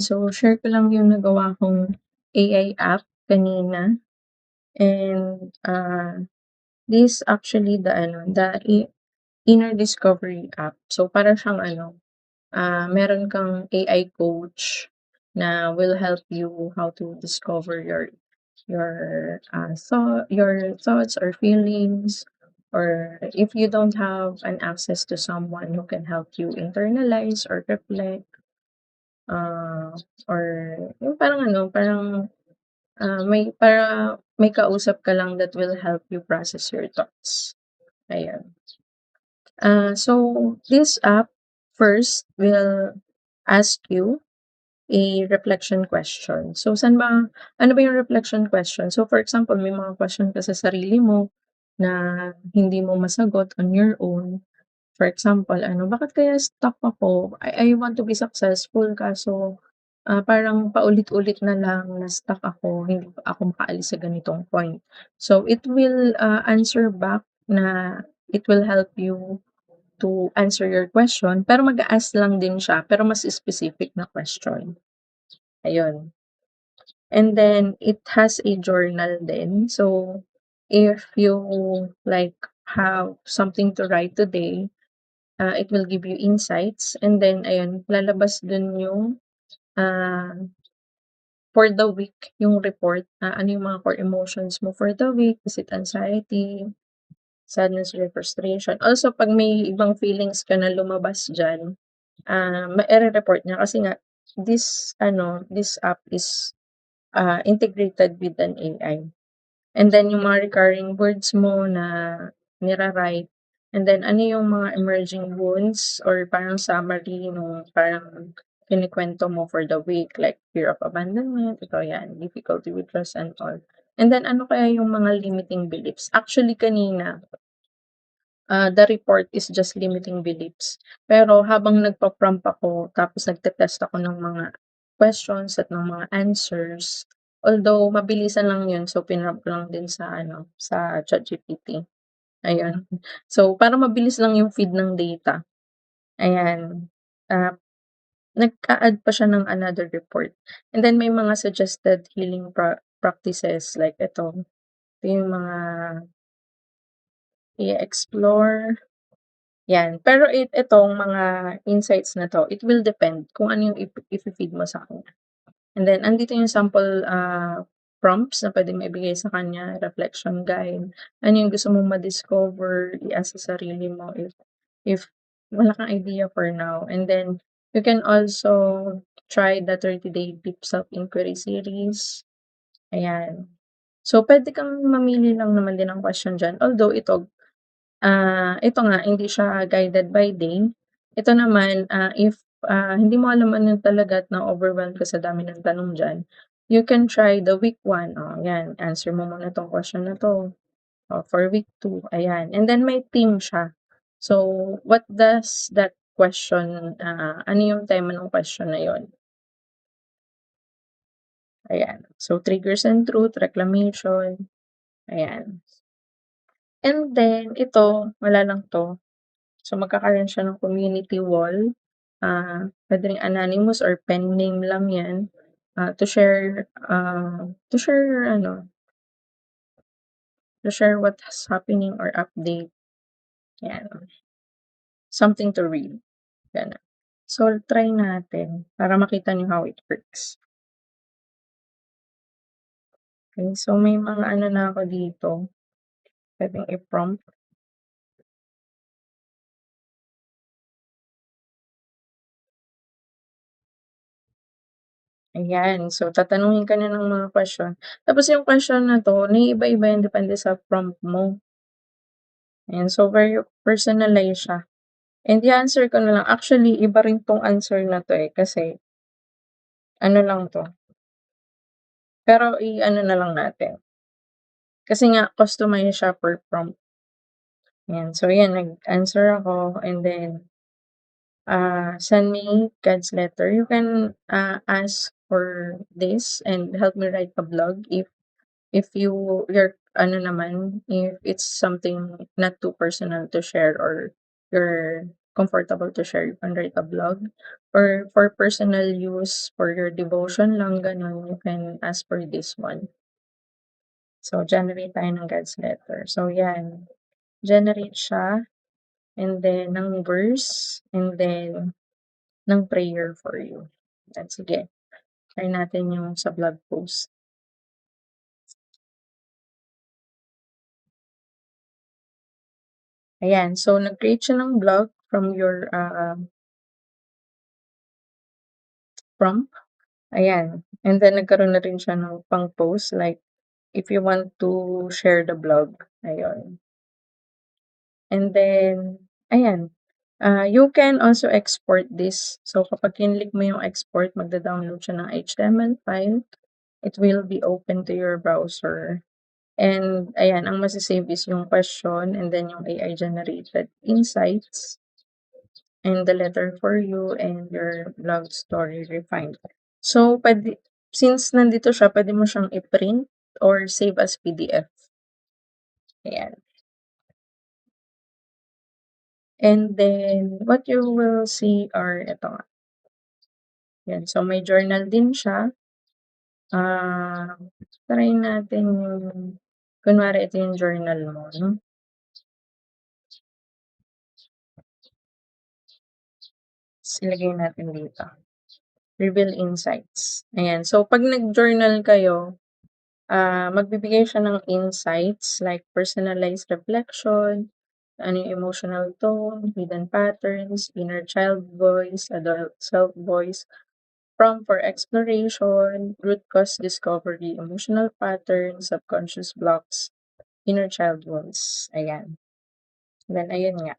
So share ko lang yung nagawa kong AI app kanina and, this actually the inner discovery app. So para siyang meron kang AI coach na will help you how to discover your thoughts or feelings, or if you don't have an access to someone who can help you internalize or reflect, ah, or yung may kausap ka lang that will help you process your thoughts, ayan. So this app first will ask you a reflection question. So ano ba yung reflection question? So for example, may mga question ka sa sarili mo na hindi mo masagot on your own. For example, bakit kaya stuck ako? I want to be successful kaso, parang paulit-ulit na lang na stuck ako, hindi pa ako makaalis sa ganitong point. So it will, answer back na it will help you to answer your question, pero mag-a-ask lang din siya, pero mas specific na question, ayun. And then it has a journal din. So if you like have something to write today, it will give you insights, and then ayun lalabas dun yung, ah, for the week yung report, ano yung mga core emotions mo for the week. Is it anxiety, sadness, or frustration? Also 'pag may ibang feelings ka na lumabas diyan, maire-report niya kasi nga this app is, integrated with an AI. And then yung mga recurring words mo na nira-write, and then ano yung mga emerging wounds or parang summary nung parang kinukuwento mo for the week, like fear of abandonment, ito yan, difficulty with trust and all. And then ano kaya yung mga limiting beliefs? Actually kanina, the report is just limiting beliefs. Pero habang nagpa-prompt ako tapos nagte-test ako ng mga questions at ng mga answers, although mabilisan lang yun, so pinrompt ko lang din sa ChatGPT, ayun. So, para mabilis lang yung feed ng data, ayan. Ah, Nag-a-add pa siya ng another report, and then may mga suggested healing practices like ito yung mga i-explore. Yan, pero itong mga insights na 'to, it will depend kung ano yung ife-feed mo sa kanya. And then andito yung sample, prompts na puwedeng maibigay sa kanya, reflection guide, ano yung gusto mong ma-discover, i-ask sa sarili mo if wala kang idea for now. And then you can also try the 30-day deep self-inquiry series, ayan. So puwede kang mamili lang naman din ng question diyan, although ito nga hindi siya guided by day. Ito naman, if, hindi mo alam ano talaga at na-overwhelm ka sa dami ng tanong diyan, you can try the week 1, oh, 'yan, answer mo muna 'tong question na 'to, oh, for week 2, ayan. And then may theme siya. So, what does that question, ano yung tema ng question na yun, ayan. So, triggers and truth, reclamation, ayan. And then ito, wala lang 'to. So, magkakaroon siya ng community wall, puwede ring anonymous or pen name lang 'yan, to share what's happening or update, 'yan, something to read, gano'n. So, try natin para makita niyo how it works. Okay, so may mga na ako dito, puwedeng i-prompt, ayan. So, tatanungin ka na ng mga question, tapos yung question na 'to naiiba-iba yan depende sa prompt mo, ayan. So, very personalize siya. And i-answer ko na lang, actually iba rin 'tong answer na 'to, kasi ano lang 'to, pero i-ano na lang natin, kasi nga customize siya per prompt, 'yan. So 'yan, nag-answer ako, and then, send me God's letter. You can, ask for this and help me write a blog if you're if it's something not too personal to share or you're comfortable to share, you can write a blog. Or for personal use, for your devotion lang, gano'n, you can ask for this one. So, generate tayo ng God's letter. So, yan. Generate siya, and then ng verse, and then ng prayer for you. Yan, sige. Try natin yung sa blog post. Ayan. So, nag-create siya ng blog from your prompt. Ayan. And then, nagkaroon na rin siya ng pang-post. Like, if you want to share the blog. Ayun. And then, ayan. You can also export this. So, kapag kinlik mo yung export, magda-download siya ng HTML file. It will be open to your browser. And ayan, ang masa-save is yung question and then yung AI-generated insights and the letter for you and your blog story refined. So, since nandito siya, pwede mo siyang i-print or save as PDF. Ayan. And then, what you will see are ito nga. Yan. So, may journal din siya. Try natin yung, kunwari ito yung journal mo, no? Ilagay natin dito. Reveal insights. Ayan. So, pag nag-journal kayo, magbibigay siya ng insights like personalized reflection, ano yung emotional tone, hidden patterns, inner child voice, adult self voice, prompt for exploration, root cause discovery, emotional patterns, subconscious blocks, inner child wounds. Ayan. Then, ayun nga.